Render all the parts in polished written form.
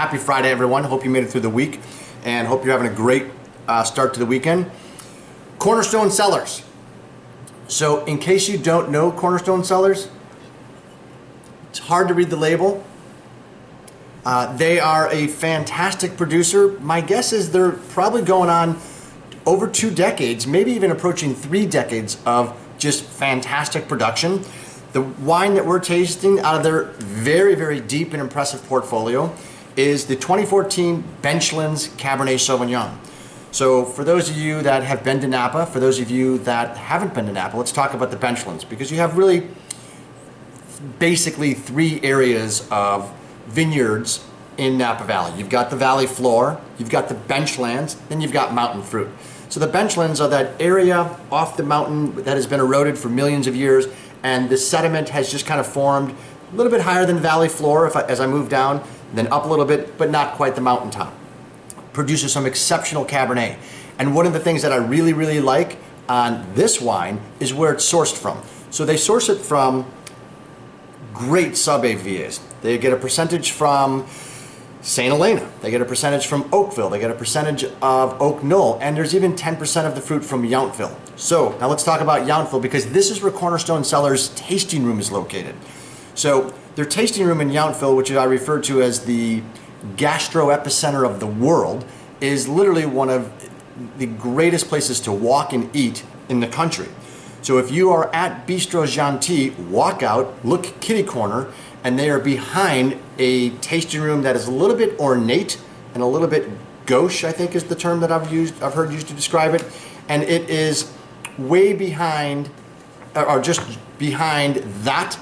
happy Friday, everyone. Hope you made it through the week and hope you're having a great start to the weekend. Cornerstone Cellars. So in case you don't know Cornerstone Cellars, it's hard to read the label. They are a fantastic producer. My guess is they're probably going on over 2 decades, maybe even approaching 3 decades of just fantastic production. The wine that we're tasting out of their very, very deep and impressive portfolio is the 2014 Benchlands Cabernet Sauvignon. So for those of you that have been to Napa, for those of you that haven't been to Napa, let's talk about the Benchlands, because you have really basically 3 areas of vineyards in Napa Valley. You've got the valley floor, you've got the Benchlands, then you've got mountain fruit. So the Benchlands are that area off the mountain that has been eroded for millions of years, and the sediment has just kind of formed a little bit higher than valley floor as I move down, then up a little bit, but not quite the mountaintop. Produces some exceptional Cabernet. And one of the things that I really, really like on this wine is where it's sourced from. So they source it from great sub-AVAs. They get a percentage from St. Helena, they get a percentage from Oakville, they get a percentage of Oak Knoll, and there's even 10% of the fruit from Yountville. So now let's talk about Yountville, because this is where Cornerstone Cellars tasting room is located. So their tasting room in Yountville, which I refer to as the gastro epicenter of the world, is literally one of the greatest places to walk and eat in the country. So if you are at Bistro Gentil, walk out, look kitty corner, and they are behind a tasting room that is a little bit ornate and a little bit gauche, I think is the term that I've heard used to describe it. And it is way behind, or just behind that,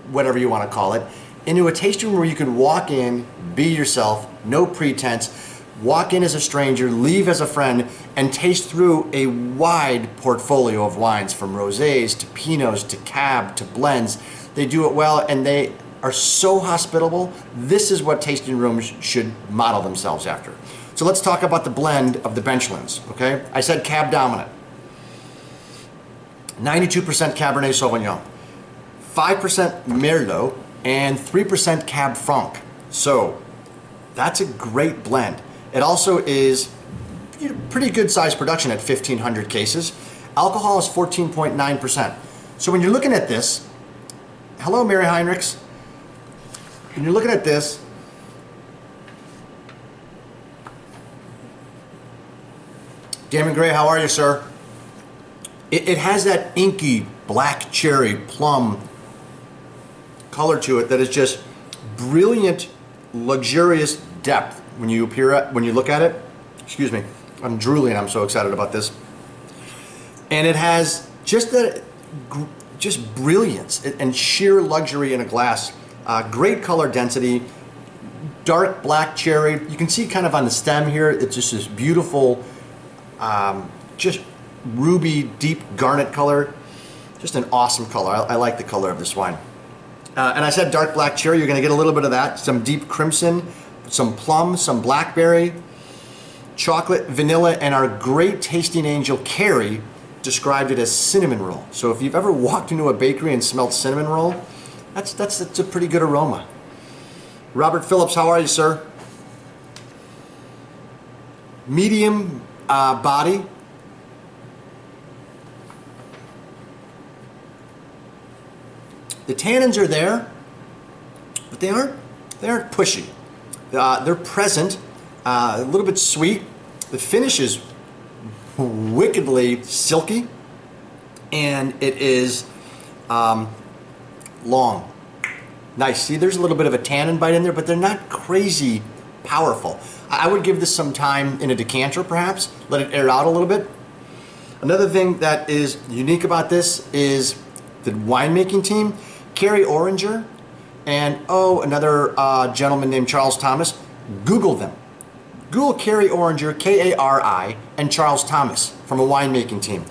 whatever you want to call it, into a tasting room where you can walk in, be yourself, no pretense, walk in as a stranger, leave as a friend, and taste through a wide portfolio of wines, from rosés to pinots to cab to blends. They do it well, and they are so hospitable. This is what tasting rooms should model themselves after. So let's talk about the blend of the Benchlands, okay? I said cab dominant. 92% Cabernet Sauvignon, 5% Merlot, and 3% Cab Franc. So that's a great blend. It also is pretty good size production at 1,500 cases. Alcohol is 14.9%. So when you're looking at this, hello, Mary Heinrichs. When you're looking at this, Damon Gray, how are you, sir? It has that inky black cherry plum color to it that is just brilliant, luxurious depth when you look at it. Excuse me, I'm drooling. I'm so excited about this. And it has just that. Just brilliance and sheer luxury in a glass. Great color density, dark black cherry. You can see kind of on the stem here, it's just this beautiful, just ruby, deep garnet color. Just an awesome color. I like the color of this wine. And I said dark black cherry, you're gonna get a little bit of that. Some deep crimson, some plum, some blackberry, chocolate, vanilla, and our great tasting angel, Kari, described it as cinnamon roll. So if you've ever walked into a bakery and smelled cinnamon roll, that's a pretty good aroma. Robert Phillips, how are you, sir? Medium body. The tannins are there, but they aren't pushy. They're present, a little bit sweet. The finish is wickedly silky, and it is long. Nice. See, there's a little bit of a tannin bite in there, but they're not crazy powerful. I would give this some time in a decanter, perhaps. Let it air out a little bit. Another thing that is unique about this is the winemaking team. Kari Auringer and another gentleman named Charles Thomas. Google them. Google Kari Auringer, K-A-R-I, and Charles Thomas from a winemaking team.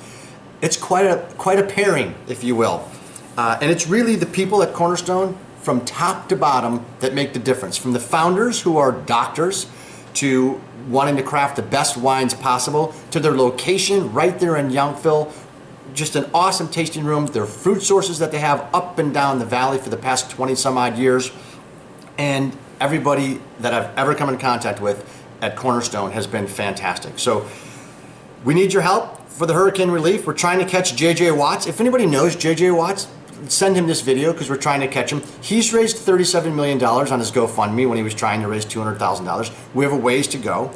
It's quite a pairing, if you will. And it's really the people at Cornerstone from top to bottom that make the difference. From the founders, who are doctors, to wanting to craft the best wines possible, to their location right there in Yountville. Just an awesome tasting room. Their fruit sources that they have up and down the valley for the past 20 some odd years. And everybody that I've ever come in contact with at Cornerstone has been fantastic. So we need your help for the hurricane relief. We're trying to catch JJ Watts. If anybody knows JJ Watts, send him this video because we're trying to catch him. He's raised $37 million on his GoFundMe when he was trying to raise $200,000. We have a ways to go,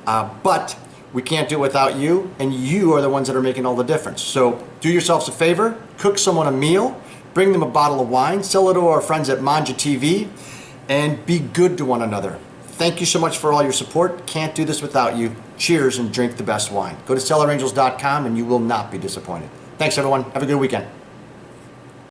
but we can't do it without you, and you are the ones that are making all the difference. So do yourselves a favor, cook someone a meal, bring them a bottle of wine, sell it to our friends at Manja TV, and be good to one another. Thank you so much for all your support. Can't do this without you. Cheers and drink the best wine. Go to cellarangels.com and you will not be disappointed. Thanks everyone. Have a good weekend.